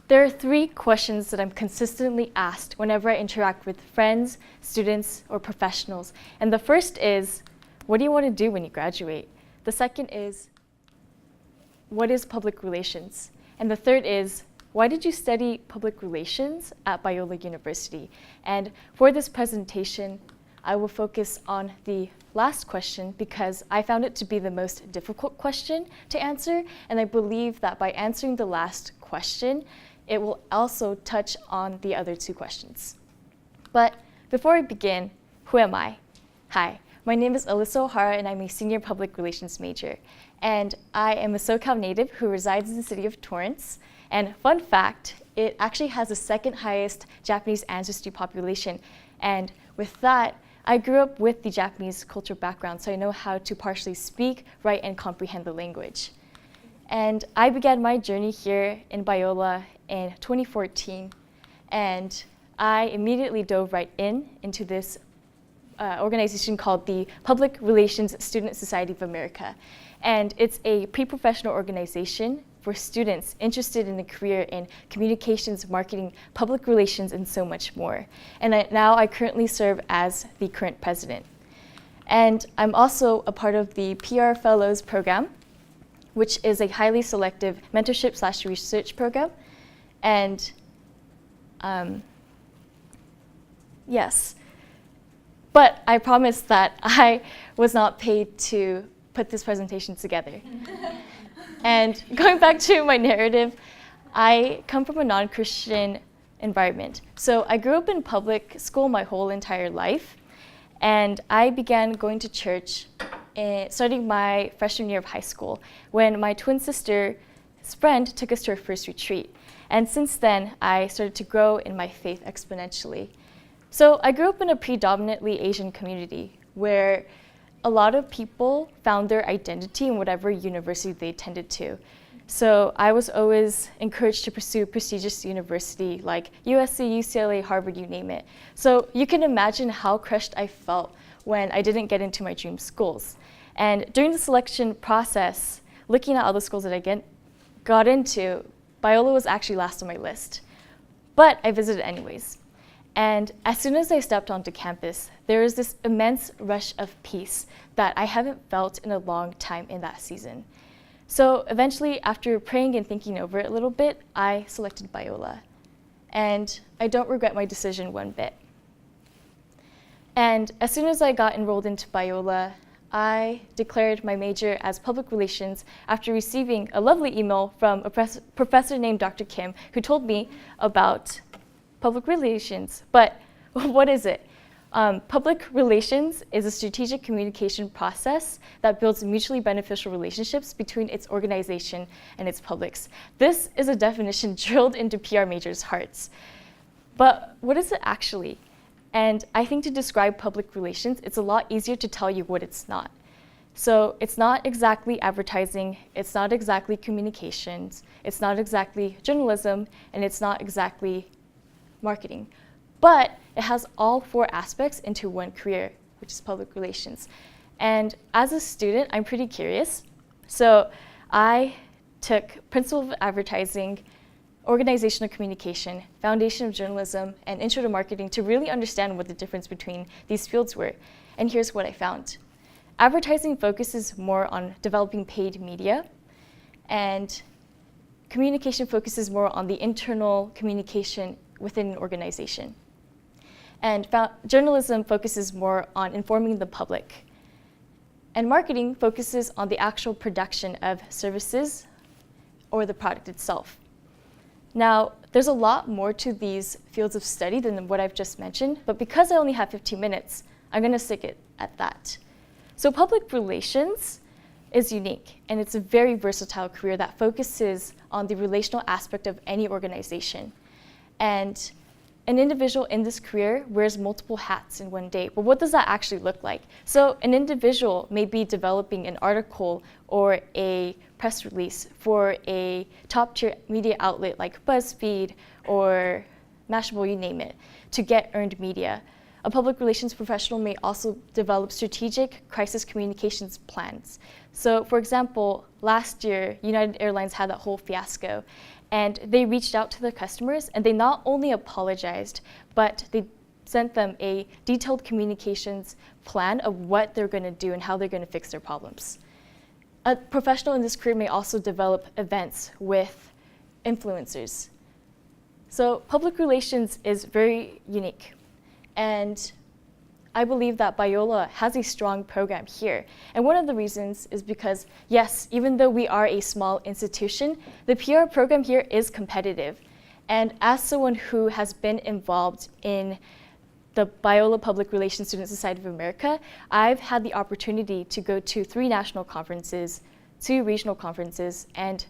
There are three questions that I'm consistently asked whenever I interact with friends, students, or professionals. And the first is, what do you want to do when you graduate? The second is, what is public relations? And the third is, why did you study public relations at Biola University? And for this presentation, I will focus on the last question because I found it to be the most difficult question to answer, and I believe that by answering the last question, it will also touch on the other two questions. But before I begin, who am I? Hi, my name is Alisa Ohara, and I'm a senior public relations major. And I am a SoCal native who resides in the city of Torrance. And fun fact, it actually has the second highest Japanese ancestry population. And with that, I grew up with the Japanese cultural background, so I know how to partially speak, write, and comprehend the language. And I began my journey here in Biola in 2014, and I immediately dove right into this organization called the Public Relations Student Society of America. And it's a pre-professional organization for students interested in a career in communications, marketing, public relations, and so much more. And now I currently serve as the current president. And I'm also a part of the PR Fellows program, which is a highly selective mentorship/research program. And yes, but I promise that I was not paid to put this presentation together. And going back to my narrative, I come from a non-Christian environment. So I grew up in public school my whole entire life, and I began going to church starting my freshman year of high school when my twin sister's friend took us to our first retreat. And since then, I started to grow in my faith exponentially. So I grew up in a predominantly Asian community where a lot of people found their identity in whatever university they attended to. So I was always encouraged to pursue prestigious university like USC, UCLA, Harvard, you name it. So you can imagine how crushed I felt when I didn't get into my dream schools. And during the selection process, looking at all the schools that I got into, Biola was actually last on my list. But I visited anyways. And as soon as I stepped onto campus, there was this immense rush of peace that I haven't felt in a long time in that season. So eventually, after praying and thinking over it a little bit, I selected Biola. And I don't regret my decision one bit. And as soon as I got enrolled into Biola, I declared my major as public relations after receiving a lovely email from a professor named Dr. Kim, who told me about public relations. But what is it? Public relations is a strategic communication process that builds mutually beneficial relationships between its organization and its publics. This is a definition drilled into PR majors' hearts. But what is it actually? And I think to describe public relations, it's a lot easier to tell you what it's not. So it's not exactly advertising, it's not exactly communications, it's not exactly journalism, and it's not exactly marketing. But it has all four aspects into one career, which is public relations. And as a student, I'm pretty curious. So I took Principle of Advertising, Organizational Communication, Foundation of Journalism, and Intro to Marketing to really understand what the difference between these fields were. And here's what I found. Advertising focuses more on developing paid media, and communication focuses more on the internal communication within an organization. And journalism focuses more on informing the public. And marketing focuses on the actual production of services or the product itself. Now, there's a lot more to these fields of study than what I've just mentioned, but because I only have 15 minutes, I'm going to stick it at that. So public relations is unique, and it's a very versatile career that focuses on the relational aspect of any organization. And an individual in this career wears multiple hats in one day. But what does that actually look like? So an individual may be developing an article or a press release for a top-tier media outlet like BuzzFeed or Mashable, you name it, to get earned media. A public relations professional may also develop strategic crisis communications plans. So for example, last year, United Airlines had that whole fiasco. And they reached out to their customers, and they not only apologized, but they sent them a detailed communications plan of what they're going to do and how they're going to fix their problems. A professional in this career may also develop events with influencers. So public relations is very unique. And I believe that Biola has a strong program here. And one of the reasons is because, yes, even though we are a small institution, the PR program here is competitive. And as someone who has been involved in the Biola Public Relations Student Society of America, I've had the opportunity to go to 3 national conferences, 2 regional conferences, and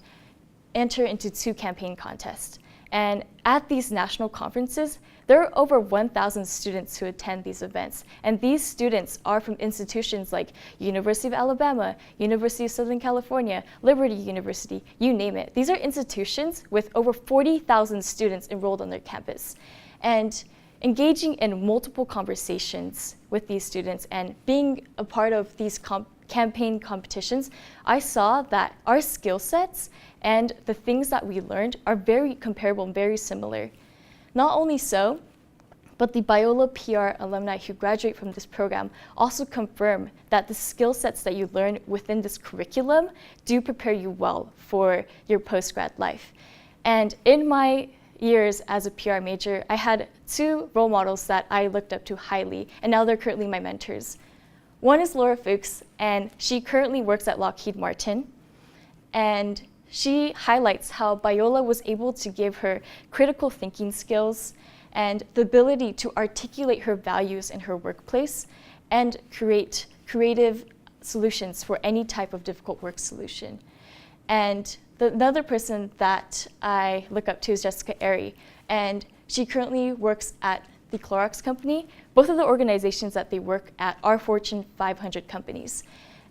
enter into 2 campaign contests. And at these national conferences, there are over 1,000 students who attend these events. And these students are from institutions like University of Alabama, University of Southern California, Liberty University, you name it. These are institutions with over 40,000 students enrolled on their campus. And engaging in multiple conversations with these students and being a part of these campaign competitions, I saw that our skill sets and the things that we learned are very comparable and very similar. Not only so, but the Biola PR alumni who graduate from this program also confirm that the skill sets that you learn within this curriculum do prepare you well for your post-grad life. And in my years as a PR major, I had 2 role models that I looked up to highly, and now they're currently my mentors. One is Laura Fuchs, and she currently works at Lockheed Martin. And she highlights how Biola was able to give her critical thinking skills and the ability to articulate her values in her workplace and create creative solutions for any type of difficult work solution. And another person that I look up to is Jessica Airy, and she currently works at the Clorox company. Both of the organizations that they work at are Fortune 500 companies.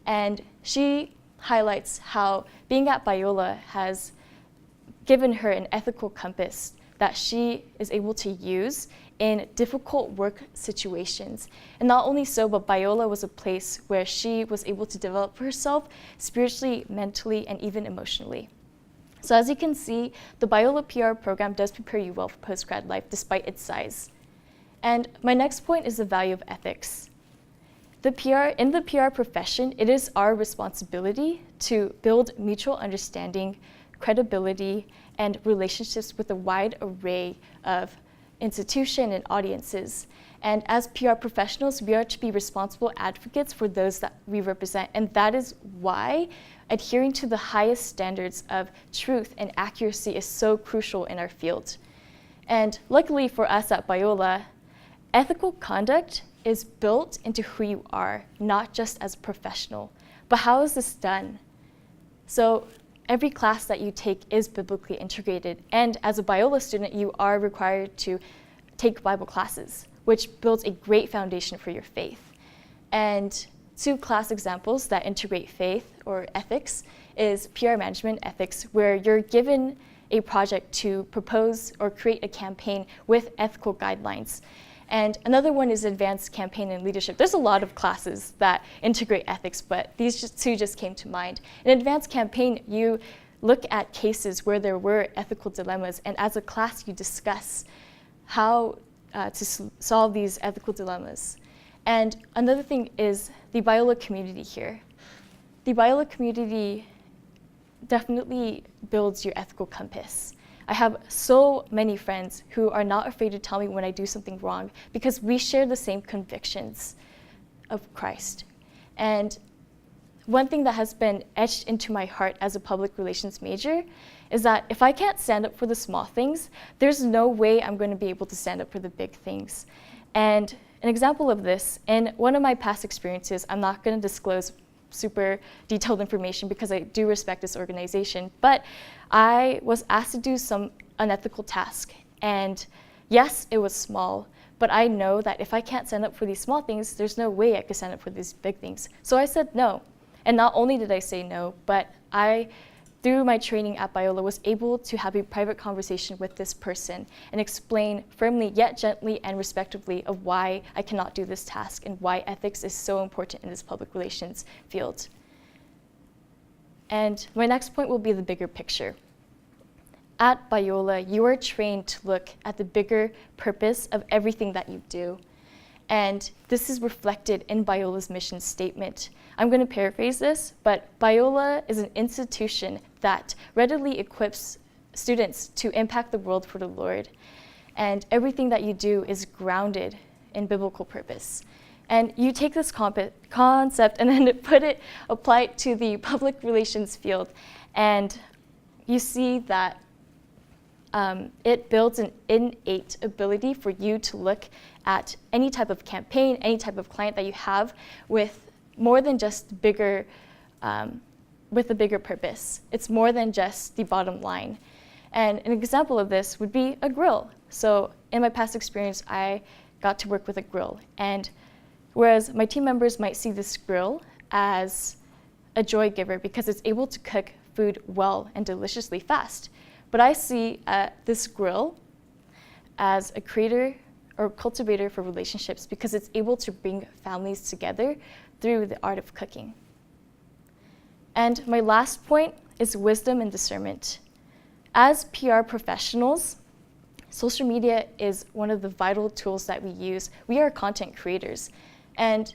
And she highlights how being at Biola has given her an ethical compass that she is able to use in difficult work situations. And not only so, but Biola was a place where she was able to develop herself spiritually, mentally, and even emotionally. So as you can see, the Biola PR program does prepare you well for post-grad life despite its size. And my next point is the value of ethics. In the PR profession, it is our responsibility to build mutual understanding, credibility, and relationships with a wide array of institutions and audiences. And as PR professionals, we are to be responsible advocates for those that we represent. And that is why adhering to the highest standards of truth and accuracy is so crucial in our field. And luckily for us at Biola, ethical conduct is built into who you are, not just as a professional. But how is this done? So every class that you take is biblically integrated. And as a Biola student, you are required to take Bible classes, which builds a great foundation for your faith. And 2 class examples that integrate faith or ethics is PR management ethics, where you're given a project to propose or create a campaign with ethical guidelines. And another one is advanced campaign and leadership. There's a lot of classes that integrate ethics, but these 2 just came to mind. In advanced campaign, you look at cases where there were ethical dilemmas, and as a class, you discuss how to solve these ethical dilemmas. And another thing is the Biola community here. The Biola community definitely builds your ethical compass. I have so many friends who are not afraid to tell me when I do something wrong because we share the same convictions of Christ. And one thing that has been etched into my heart as a public relations major is that if I can't stand up for the small things, there's no way I'm going to be able to stand up for the big things. And an example of this, in one of my past experiences, I'm not going to disclose super detailed information because I do respect this organization, but I was asked to do some unethical task. And yes, it was small, but I know that if I can't stand up for these small things, there's no way I could stand up for these big things. So I said no. And not only did I say no, but I, through my training at Biola, was able to have a private conversation with this person and explain firmly yet gently and respectfully of why I cannot do this task and why ethics is so important in this public relations field. And my next point will be the bigger picture. at Biola, you are trained to look at the bigger purpose of everything that you do. And this is reflected in Biola's mission statement. I'm going to paraphrase this, but Biola is an institution that readily equips students to impact the world for the Lord. And everything that you do is grounded in biblical purpose. And you take this concept and then apply it to the public relations field, and you see that it builds an innate ability for you to look at any type of campaign, any type of client that you have with more than just with a bigger purpose. It's more than just the bottom line. And an example of this would be a grill. So in my past experience, I got to work with a grill. And whereas my team members might see this grill as a joy giver because it's able to cook food well and deliciously fast. But I see this grill as a creator or cultivator for relationships because it's able to bring families together through the art of cooking. And my last point is wisdom and discernment. As PR professionals, social media is one of the vital tools that we use. We are content creators. And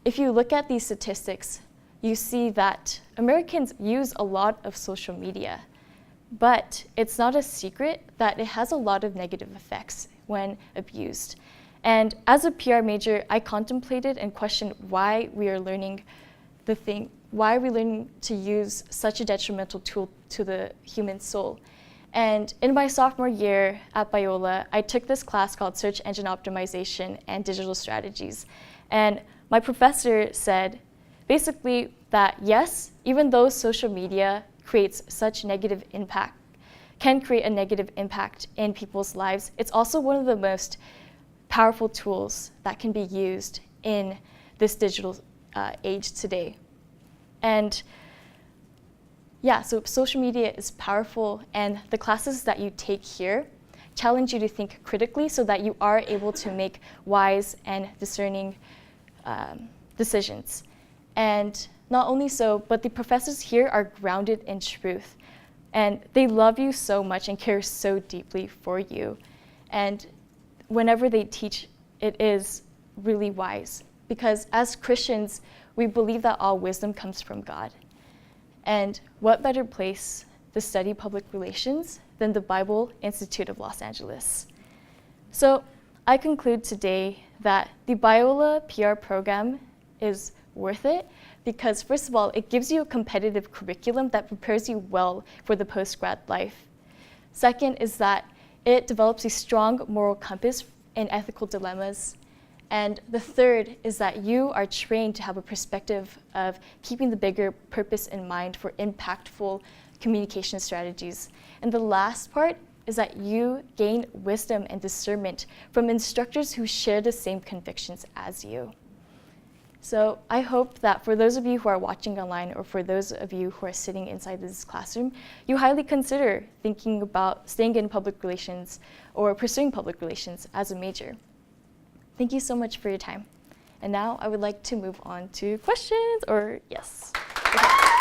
if you look at these statistics, you see that Americans use a lot of social media. But it's not a secret that it has a lot of negative effects when abused. And as a PR major, I contemplated and questioned why we are learning why are we learning to use such a detrimental tool to the human soul. And in my sophomore year at Biola, I took this class called Search Engine Optimization and Digital Strategies. And my professor said basically that yes, even though social media creates such negative impact, can create a negative impact in people's lives, it's also one of the most powerful tools that can be used in this digital age today. And yeah, so social media is powerful, and the classes that you take here challenge you to think critically so that you are able to make wise and discerning decisions. And not only so, but the professors here are grounded in truth. And they love you so much and care so deeply for you. And whenever they teach, it is really wise. Because as Christians, we believe that all wisdom comes from God. And what better place to study public relations than the Bible Institute of Los Angeles? So I conclude today that the Biola PR program is worth it because, first of all, it gives you a competitive curriculum that prepares you well for the post-grad life. Second is that it develops a strong moral compass in ethical dilemmas. And the third is that you are trained to have a perspective of keeping the bigger purpose in mind for impactful communication strategies. And the last part is that you gain wisdom and discernment from instructors who share the same convictions as you. So I hope that for those of you who are watching online or for those of you who are sitting inside this classroom, you highly consider thinking about staying in public relations or pursuing public relations as a major. Thank you so much for your time. And now I would like to move on to questions, or yes. Okay.